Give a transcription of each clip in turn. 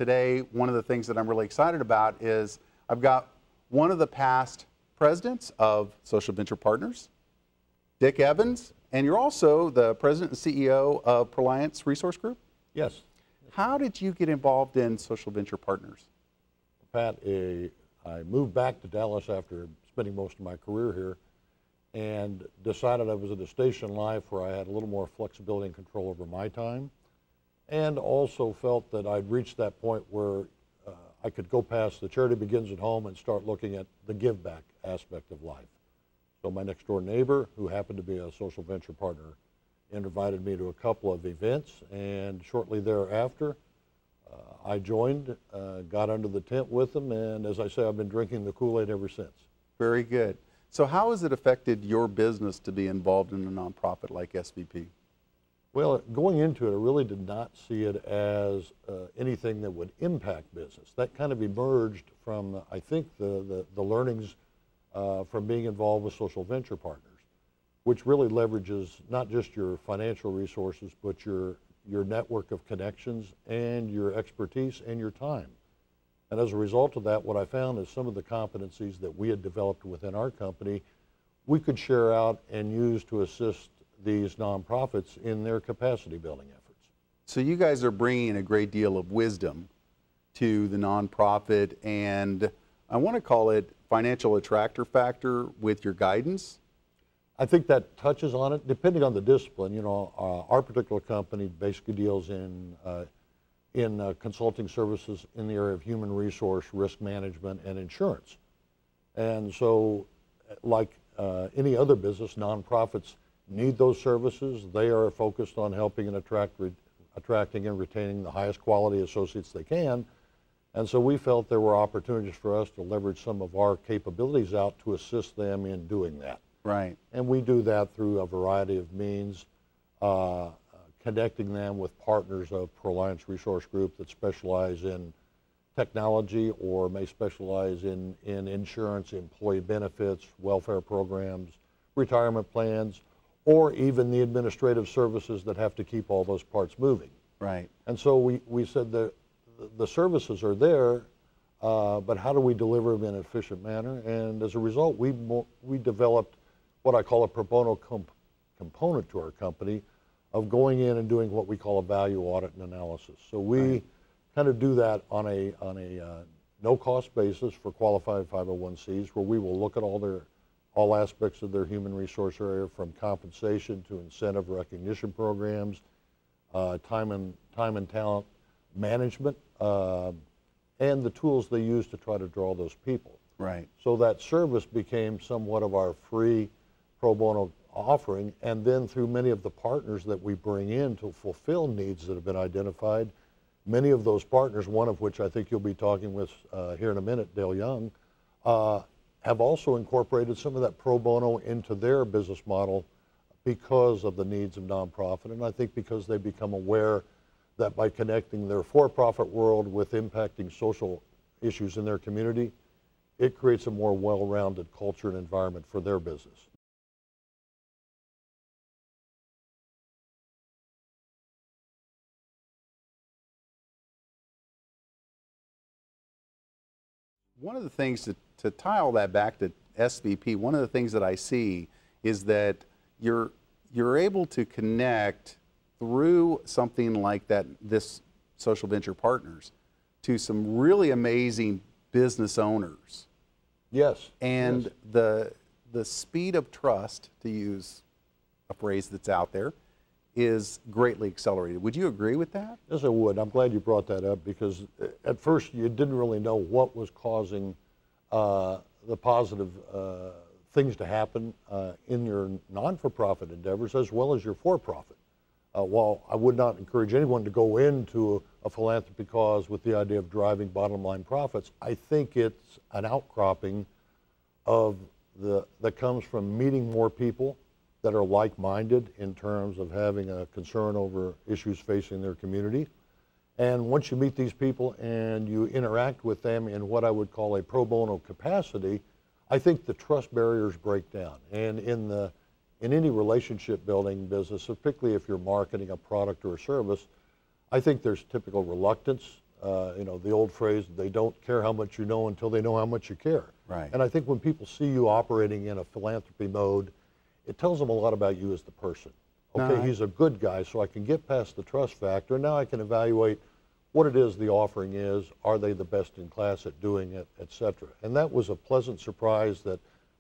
today, one of the things that I'm really excited about is I've got one of the past presidents of Social Venture Partners, Dick Evans, and you're also the president and CEO of Proliance Resource Group? Yes. How did you get involved in Social Venture Partners? Pat, I moved back to Dallas after spending most of my career here and decided I was at a station in life where I had a little more flexibility and control over my time, and also felt that I'd reached that point where I could go past the charity begins at home and start looking at the give back aspect of life. So my next door neighbor, who happened to be a social venture partner, invited me to a couple of events, and shortly thereafter I joined, got under the tent with them, and as I say, I've been drinking the Kool-Aid ever since. Very good. So how has it affected your business to be involved in a nonprofit like SVP? Well, going into it, I really did not see it as anything that would impact business. That kind of emerged from, I think, the learnings from being involved with Social Venture Partners, which really leverages not just your financial resources, but your network of connections and your expertise and your time. And as a result of that, what I found is some of the competencies that we had developed within our company, we could share out and use to assist these nonprofits in their capacity building efforts. So you guys are bringing a great deal of wisdom to the nonprofit, and I want to call it financial attractor factor with your guidance. I think that touches on it, depending on the discipline. You know, our particular company basically deals in consulting services in the area of human resource, risk management, and insurance. And so, like any other business, nonprofits need those services. They are focused on helping and attracting and retaining the highest quality associates they can. And so we felt there were opportunities for us to leverage some of our capabilities out to assist them in doing that. Right. And we do that through a variety of means, connecting them with partners of Proliance Resource Group that specialize in technology or may specialize in insurance, employee benefits, welfare programs, retirement plans, or even the administrative services that have to keep all those parts moving. Right. And so we said that the services are there, but how do we deliver them in an efficient manner? And as a result, we developed what I call a pro bono component to our company of going in and doing what we call a value audit and analysis. So we kind of do that on a no-cost basis for qualified 501(c)s, where we will look at all aspects of their human resource area, from compensation to incentive recognition programs, time and talent management, and the tools they use to try to draw those people. Right. So that service became somewhat of our free pro bono offering, and then through many of the partners that we bring in to fulfill needs that have been identified, many of those partners, one of which I think you'll be talking with here in a minute, Dale Young, have also incorporated some of that pro bono into their business model because of the needs of nonprofit, and I think because they become aware that by connecting their for-profit world with impacting social issues in their community, it creates a more well-rounded culture and environment for their business. One of the things to tie all that back to SVP, one of the things that I see is that you're able to connect through something like that, this Social Venture Partners, to some really amazing business owners. Yes. And yes, the speed of trust, to use a phrase that's out there, is greatly accelerated. Would you agree with that? Yes, I would. I'm glad you brought that up, because at first you didn't really know what was causing the positive things to happen in your non-for-profit endeavors as well as your for-profit. While I would not encourage anyone to go into a philanthropy cause with the idea of driving bottom line profits, I think it's an outcropping of that comes from meeting more people that are like-minded in terms of having a concern over issues facing their community. And once you meet these people and you interact with them in what I would call a pro bono capacity, I think the trust barriers break down. And in any relationship building business, particularly if you're marketing a product or a service, I think there's typical reluctance You know, the old phrase, they don't care how much you know until they know how much you care. Right. And I think when people see you operating in a philanthropy mode, it tells them a lot about you as the person. Okay, No, he's a good guy, so I can get past the trust factor. Now I can evaluate what it is the offering is, are they the best in class at doing it, et cetera. And that was a pleasant surprise that,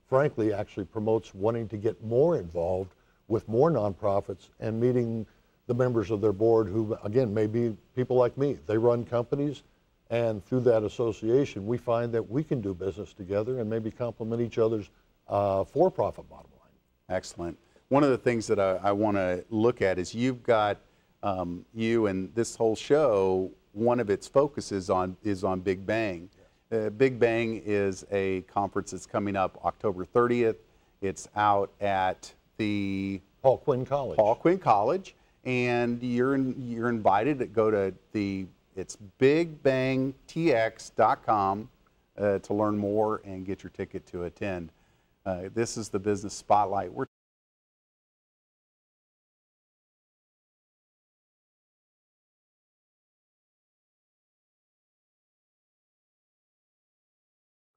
frankly, actually promotes wanting to get more involved with more nonprofits and meeting the members of their board who, again, may be people like me. They run companies, and through that association, we find that we can do business together and maybe complement each other's for-profit bottom line. Excellent. One of the things that I want to look at is you've got, you and this whole show, one of its focuses is on bigBANG. bigBANG is a conference that's coming up October 30th. It's out at the Paul Quinn College. Paul Quinn College, and you're invited to go to it's bigbangtx.com to learn more and get your ticket to attend. This is the Business Spotlight. We're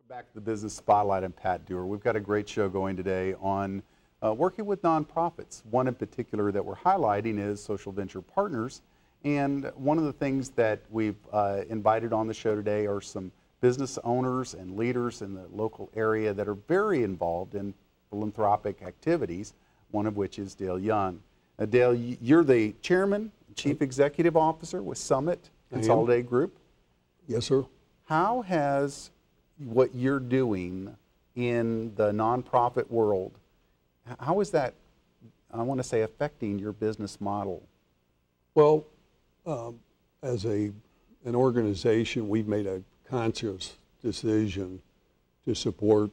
back to the Business Spotlight. I'm Pat Dewar. We've got a great show going today on working with nonprofits. One in particular that we're highlighting is Social Venture Partners. And one of the things that we've invited on the show today are some business owners and leaders in the local area that are very involved in philanthropic activities, one of which is Dale Young. Dale, you're the Chairman, Chief Executive Officer with Summit Consolidated Group. Yes, sir. How has what you're doing in the nonprofit world, how is that, I want to say, affecting your business model? Well, as an organization, we've made a conscious decision to support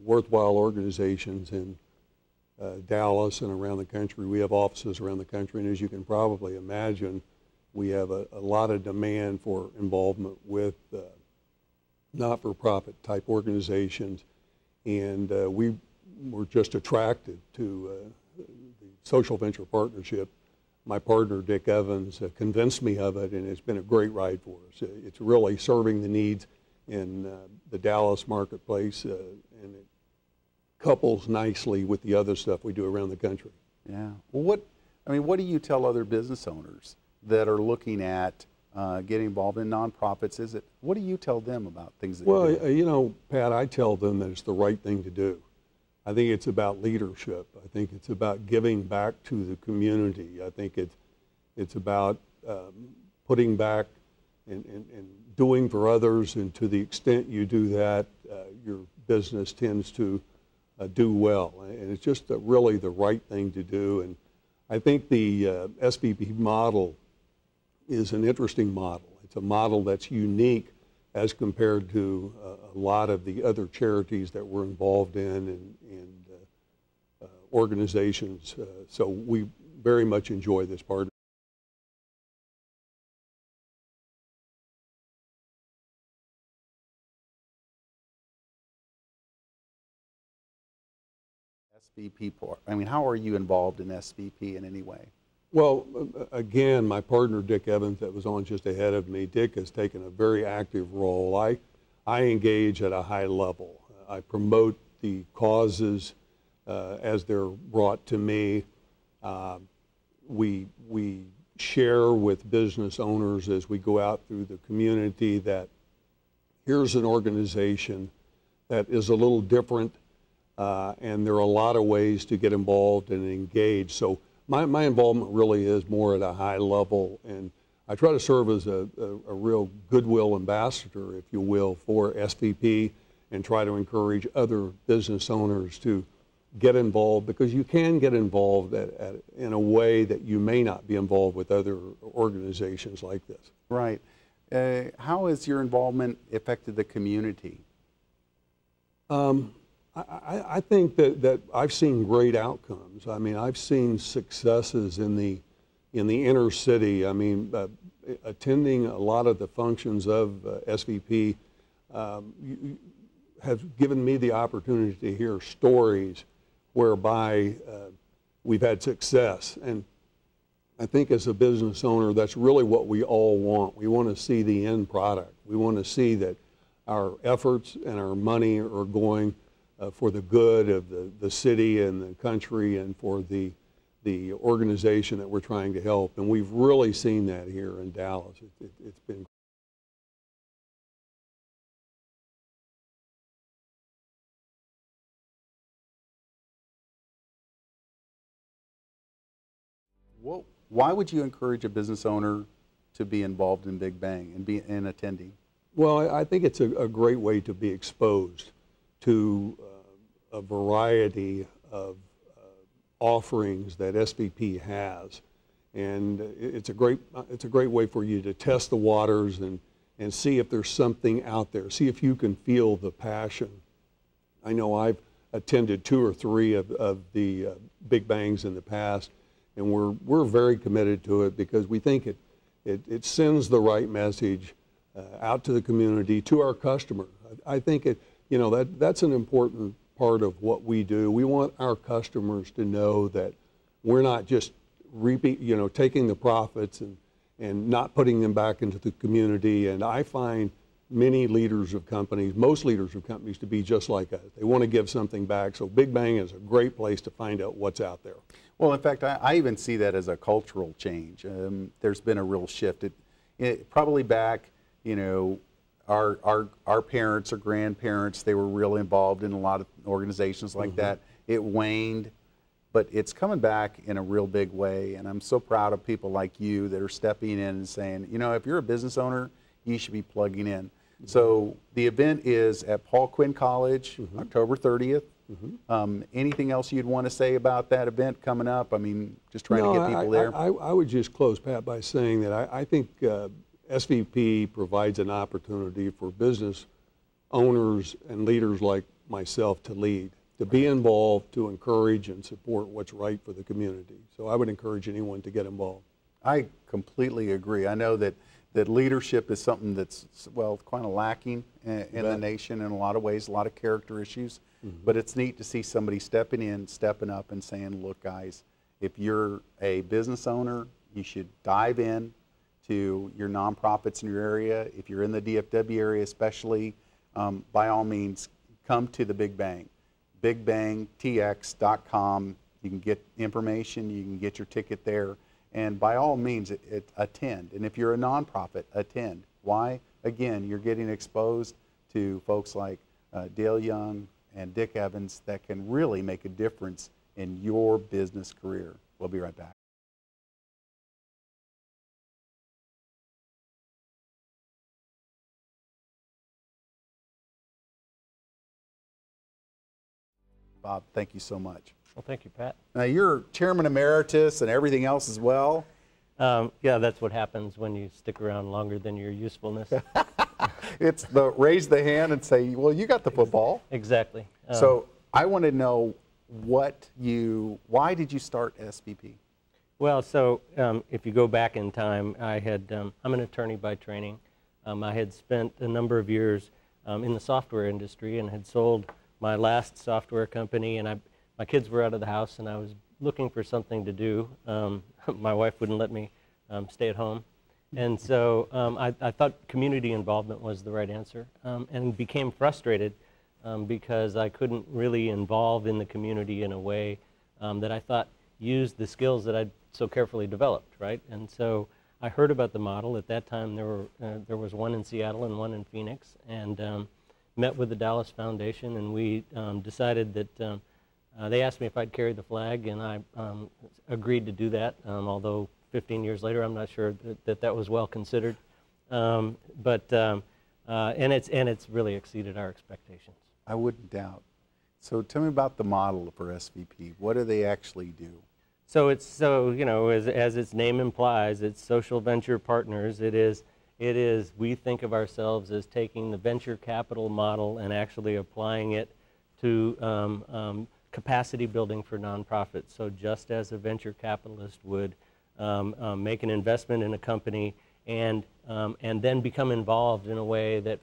worthwhile organizations in Dallas and around the country. We have offices around the country, and as you can probably imagine, we have a lot of demand for involvement with not-for-profit type organizations, and we were just attracted to the Social Venture Partnership. My partner, Dick Evans, convinced me of it, and it's been a great ride for us. It's really serving the needs in the Dallas marketplace, and it couples nicely with the other stuff we do around the country. Yeah. Well, what do you tell other business owners that are looking at getting involved in nonprofits? What do you tell them about things that Well, you do? you know, Pat, I tell them that it's the right thing to do. I think it's about leadership. I think it's about giving back to the community. I think it's about putting back and doing for others, and to the extent you do that, your business tends to do well. And it's just really the right thing to do. And I think the SVP model is an interesting model. It's a model that's unique as compared to a lot of the other charities that we're involved in and organizations. So we very much enjoy this part. SVP, how are you involved in SVP in any way? Well, again, my partner, Dick Evans, that was on just ahead of me, Dick has taken a very active role. I engage at a high level. I promote the causes as they're brought to me. We share with business owners as we go out through the community that here's an organization that is a little different, and there are a lot of ways to get involved and engage. So my involvement really is more at a high level, and I try to serve as a real goodwill ambassador, if you will, for SVP, and try to encourage other business owners to get involved, because you can get involved in a way that you may not be involved with other organizations like this. Right. How has your involvement affected the community? I think that I've seen great outcomes. I mean, I've seen successes in the inner city. I mean, attending a lot of the functions of SVP have given me the opportunity to hear stories whereby we've had success. And I think as a business owner, that's really what we all want. We want to see the end product. We want to see that our efforts and our money are going for the good of the city and the country and for the organization that we're trying to help. And we've really seen that here in Dallas. It's been Why would you encourage a business owner to be involved in bigBANG and be in attending? Well, I think it's a great way to be exposed to a variety of offerings that SVP has, and it's a great way for you to test the waters and see if there's something out there. See if you can feel the passion. I know I've attended 2 or 3 of the bigBANGs in the past, and we're very committed to it because we think it sends the right message out to the community, to our customer. I think that's an important part of what we do. We want our customers to know that we're not just taking the profits and not putting them back into the community. And I find many leaders of companies, most leaders of companies, to be just like us. They want to give something back. So bigBANG is a great place to find out what's out there. Well, in fact, I even see that as a cultural change. There's been a real shift. It probably back, our parents or grandparents, they were real involved in a lot of organizations like that. It waned, but it's coming back in a real big way. And I'm so proud of people like you that are stepping in and saying, if you're a business owner, you should be plugging in. So the event is at Paul Quinn College, October 30th. Anything else you'd want to say about that event coming up? I mean, just trying to get people there. I would just close, Pat, by saying that I think SVP provides an opportunity for business owners and leaders like myself to lead, to be involved, to encourage and support what's right for the community. So I would encourage anyone to get involved. I completely agree. I know that leadership is something that's, well, kind of lacking in the nation in a lot of ways, a lot of character issues. But it's neat to see somebody stepping in, stepping up and saying, look, guys, if you're a business owner, you should dive in to your nonprofits in your area. If you're in the DFW area especially, by all means, come to the bigBANG. bigbangtx.com. You can get information. You can get your ticket there. And by all means, attend. And if you're a nonprofit, attend. Why? Again, you're getting exposed to folks like Dale Young and Dick Evans that can really make a difference in your business career. We'll be right back. Bob, thank you so much. Well, thank you, Pat. Now, you're chairman emeritus and everything else as well. Yeah, that's what happens when you stick around longer than your usefulness. It's the raise the hand and say, well, you got the football. Exactly. So I want to know why did you start SVP? Well, so if you go back in time, I'm an attorney by training. I had spent a number of years in the software industry and had sold my last software company, and my kids were out of the house, and I was looking for something to do. My wife wouldn't let me stay at home. And so I thought community involvement was the right answer, and became frustrated because I couldn't really involve in the community in a way that I thought used the skills that I'd so carefully developed, right? And so I heard about the model. At that time, there was one in Seattle and one in Phoenix, and met with the Dallas Foundation, and we decided that they asked me if I'd carry the flag, and I agreed to do that, although 15 years later, I'm not sure that was well considered. And it's really exceeded our expectations. I wouldn't doubt. So tell me about the model for SVP. What do they actually do? So as its name implies, it's social venture partners. It is, we think of ourselves as taking the venture capital model and actually applying it to capacity building for nonprofits. So just as a venture capitalist would make an investment in a company and then become involved in a way that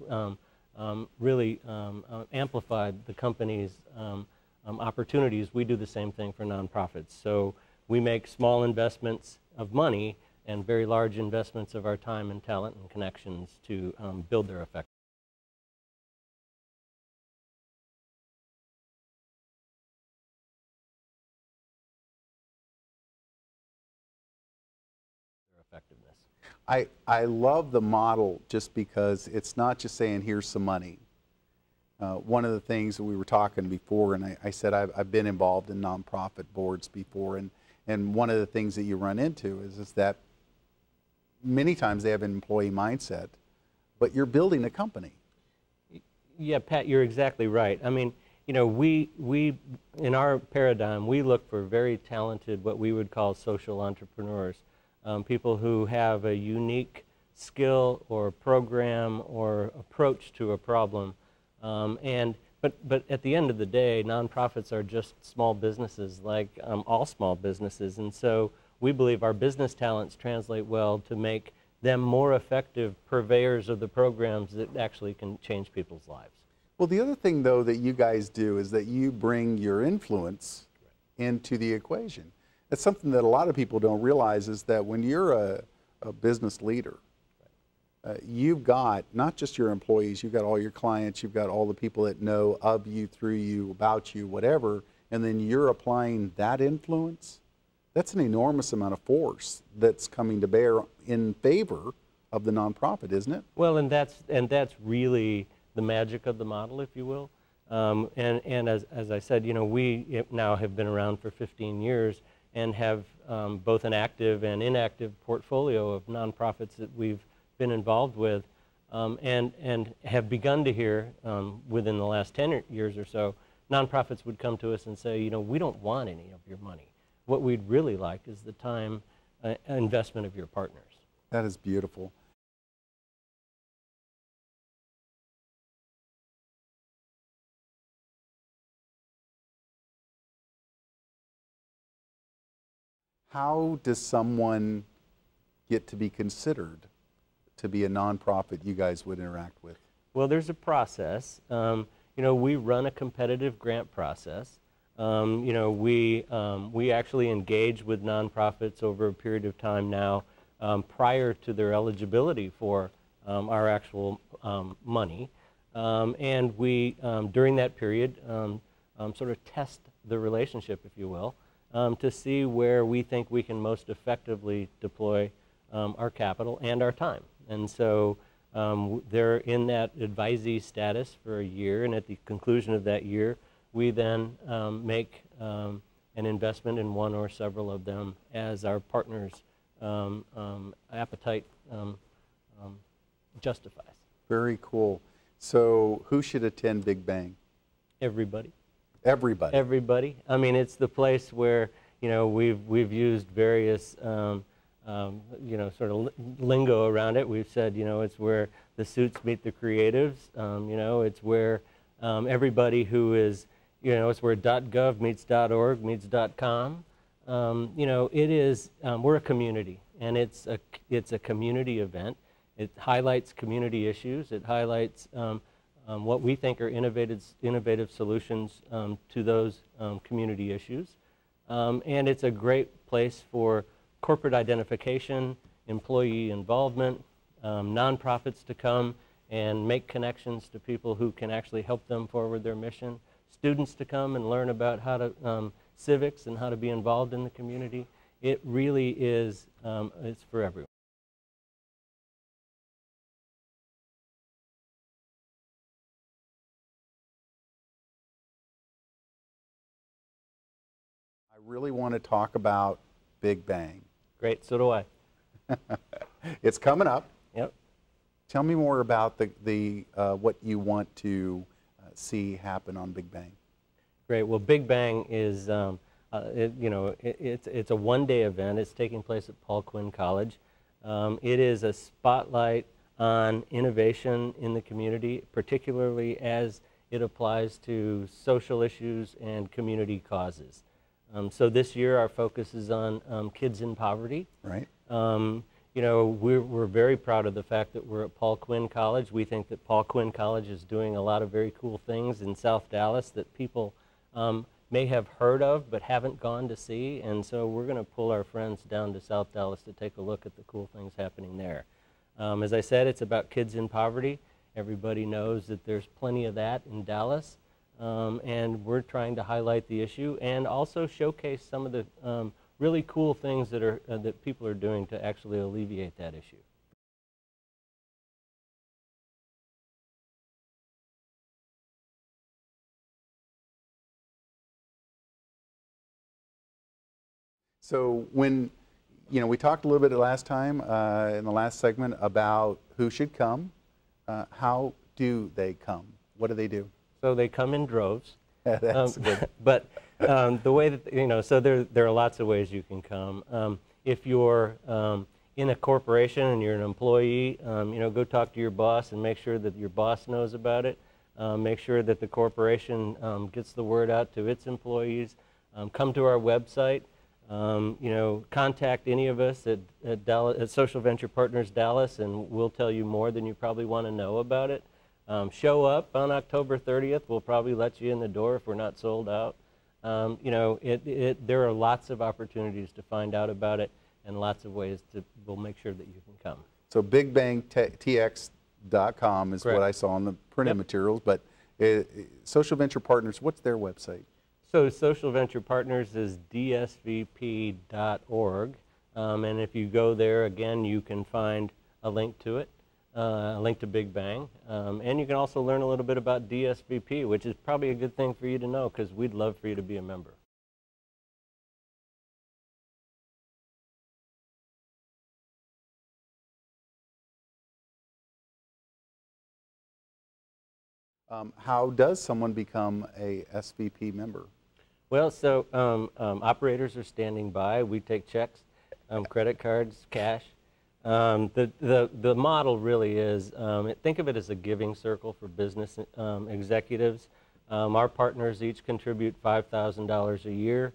really amplified the company's opportunities, we do the same thing for nonprofits. So we make small investments of money and very large investments of our time and talent and connections to build their effectiveness. I love the model just because it's not just saying here's some money. One of the things that we were talking before, and I said I've been involved in nonprofit boards before, and one of the things that you run into is that many times they have an employee mindset, but you're building a company. Yeah, Pat, you're exactly right. I mean, you know, we in our paradigm, we look for very talented, what we would call social entrepreneurs, people who have a unique skill or program or approach to a problem. But at the end of the day, nonprofits are just small businesses like all small businesses. And so we believe our business talents translate well to make them more effective purveyors of the programs that actually can change people's lives. Well, the other thing, though, that you guys do is that you bring your influence into the equation. That's something that a lot of people don't realize, is that when you're a business leader, you've got not just your employees, you've got all your clients, you've got all the people that know of you, through you, about you, whatever, and then you're applying that influence. That's an enormous amount of force that's coming to bear in favor of the nonprofit, isn't it? Well, and that's really the magic of the model, if you will. And as I said, you know, we now have been around for 15 years and have both an active and inactive portfolio of nonprofits that we've been involved with, and have begun to hear within the last 10 years or so, nonprofits would come to us and say, you know, we don't want any of your money. What we'd really like is the time investment of your partners. That is beautiful. How does someone get to be considered to be a nonprofit you guys would interact with? Well, there's a process. You know, we run a competitive grant process. You know, we actually engage with nonprofits over a period of time now prior to their eligibility for our actual money. And we, during that period, sort of test the relationship, if you will, to see where we think we can most effectively deploy our capital and our time. And so they're in that advisee status for a year, and at the conclusion of that year, we then make an investment in one or several of them as our partners' appetite justifies. Very cool. So who should attend bigBANG? Everybody. Everybody. Everybody. I mean, it's the place where, you know, we've used various you know, sort of lingo around it. We've said, you know, it's where the suits meet the creatives. You know, it's where everybody who is, you know, it's where .gov meets .org meets .com. You know, it is, we're a community, and it's a community event. It highlights community issues. It highlights what we think are innovative solutions to those community issues. And it's a great place for corporate identification, employee involvement, nonprofits to come and make connections to people who can actually help them forward their mission, students to come and learn about how to civics and how to be involved in the community. It really is, it's for everyone. I really want to talk about bigBANG. Great, so do I. It's coming up. Yep. Tell me more about the what you want to see happen on bigBANG. Great. Well, bigBANG is, you know, it's a one-day event. It's taking place at Paul Quinn College. It is a spotlight on innovation in the community, particularly as it applies to social issues and community causes. So this year our focus is on kids in poverty. Right. You know, we're very proud of the fact that we're at Paul Quinn College. We think that Paul Quinn College is doing a lot of very cool things in South Dallas that people may have heard of but haven't gone to see, and so we're going to pull our friends down to South Dallas to take a look at the cool things happening there. As I said, it's about kids in poverty. Everybody knows that there's plenty of that in Dallas, and we're trying to highlight the issue and also showcase some of the really cool things that people are doing to actually alleviate that issue. So when, we talked a little bit last time in the last segment about who should come. How do they come? What do they do? So they come in droves. That's good. But the way that, so there are lots of ways you can come. If you're in a corporation and you're an employee, go talk to your boss and make sure that your boss knows about it. Make sure that the corporation gets the word out to its employees. Come to our website. Contact any of us at Dallas, at Social Venture Partners Dallas, and we'll tell you more than you probably want to know about it. Show up on October 30th. We'll probably let you in the door if we're not sold out. There are lots of opportunities to find out about it, and lots of ways we'll make sure that you can come. So bigbangtx.com is Correct. what I saw on the printed materials, but Social Venture Partners, what's their website? So Social Venture Partners is dsvp.org, and if you go there, again, you can find a link to it, a link to bigBANG, and you can also learn a little bit about DSVP, which is probably a good thing for you to know because we'd love for you to be a member. How does someone become a SVP member? Well, so operators are standing by. We take checks, credit cards, cash. The model really is, think of it as a giving circle for business executives. Our partners each contribute $5,000 a year.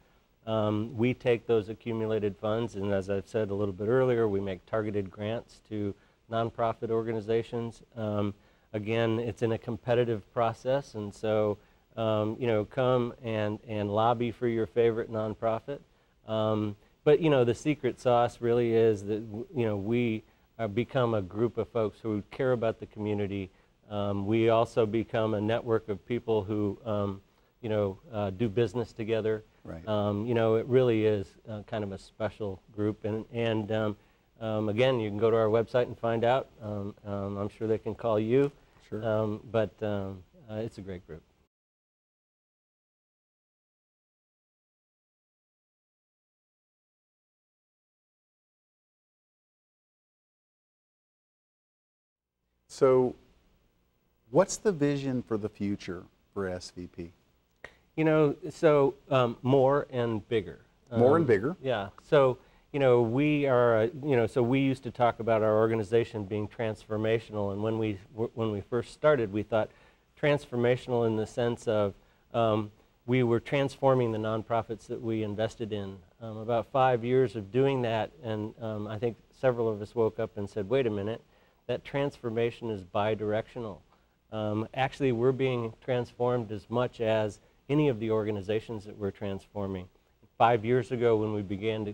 We take those accumulated funds, and as I've said a little bit earlier, we make targeted grants to nonprofit organizations. Again, it's in a competitive process, and so come and lobby for your favorite nonprofit. But the secret sauce really is that we become a group of folks who care about the community. We also become a network of people who do business together. Right. It really is kind of a special group, and again, you can go to our website and find out. I'm sure they can call you. Sure. But it's a great group. So what's the vision for the future for SVP? So more and bigger. More and bigger? Yeah. So, we are, so we used to talk about our organization being transformational, and when we first started, we thought transformational in the sense of we were transforming the nonprofits that we invested in. About 5 years of doing that, and I think several of us woke up and said, wait a minute, that transformation is bi-directional. Actually, we're being transformed as much as any of the organizations that we're transforming. 5 years ago, when we began to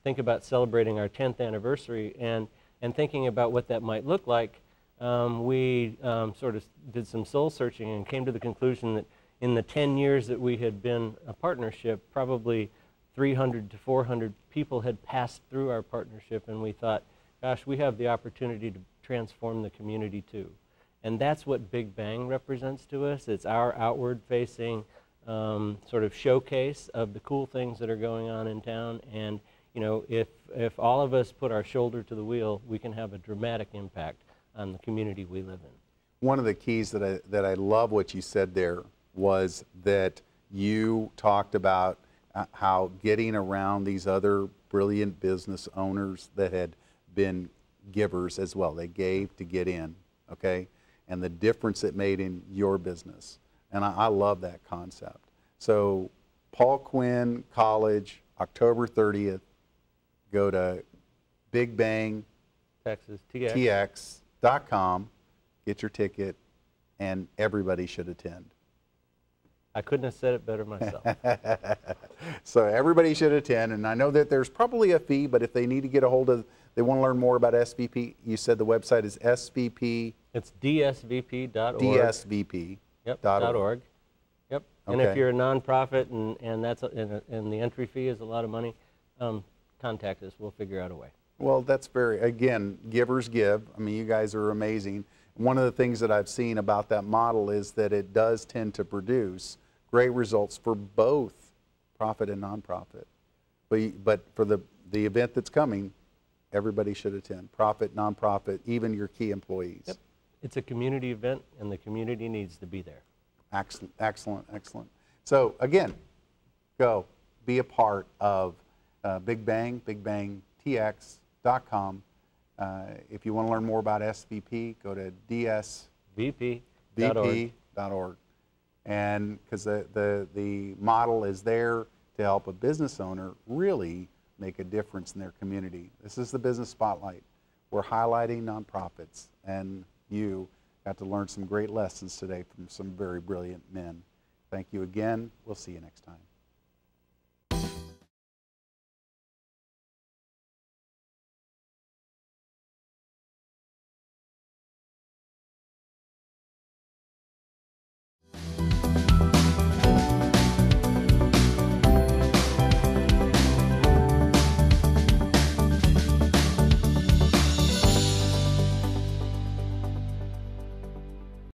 think about celebrating our 10th anniversary and thinking about what that might look like, we sort of did some soul searching and came to the conclusion that in the 10 years that we had been a partnership, probably 300 to 400 people had passed through our partnership, and we thought, gosh, we have the opportunity to transform the community too. And that's what bigBANG represents to us. It's our outward-facing sort of showcase of the cool things that are going on in town. And if all of us put our shoulder to the wheel, we can have a dramatic impact on the community we live in. One of the keys that I love what you said there was that you talked about how getting around these other brilliant business owners that had been givers as well. They gave to get in, okay? And the difference it made in your business. And I love that concept. So Paul Quinn College, October 30th, go to bigBANG TX.com, get your ticket, and everybody should attend. I couldn't have said it better myself. So everybody should attend, and I know that there's probably a fee, but if they need to get a hold of, they want to learn more about SVP, you said the website is SVP. It's dsvp.org. DSVP. Yep, .org. .org. Yep. And if Okay. you're a nonprofit and and the entry fee is a lot of money, contact us. We'll figure out a way. Well, that's very, again, givers give. I mean, you guys are amazing. One of the things that I've seen about that model is that it does tend to produce great results for both profit and nonprofit. But for the event that's coming, everybody should attend. Profit, nonprofit, even your key employees. Yep. It's a community event, and the community needs to be there. Excellent, excellent, excellent. So again, go be a part of bigBANG, bigbangtx.com. If you want to learn more about SVP, go to dsvp.org. And because the model is there to help a business owner really make a difference in their community. This is the Business Spotlight. We're highlighting nonprofits, and you got to learn some great lessons today from some very brilliant men. Thank you again. We'll see you next time.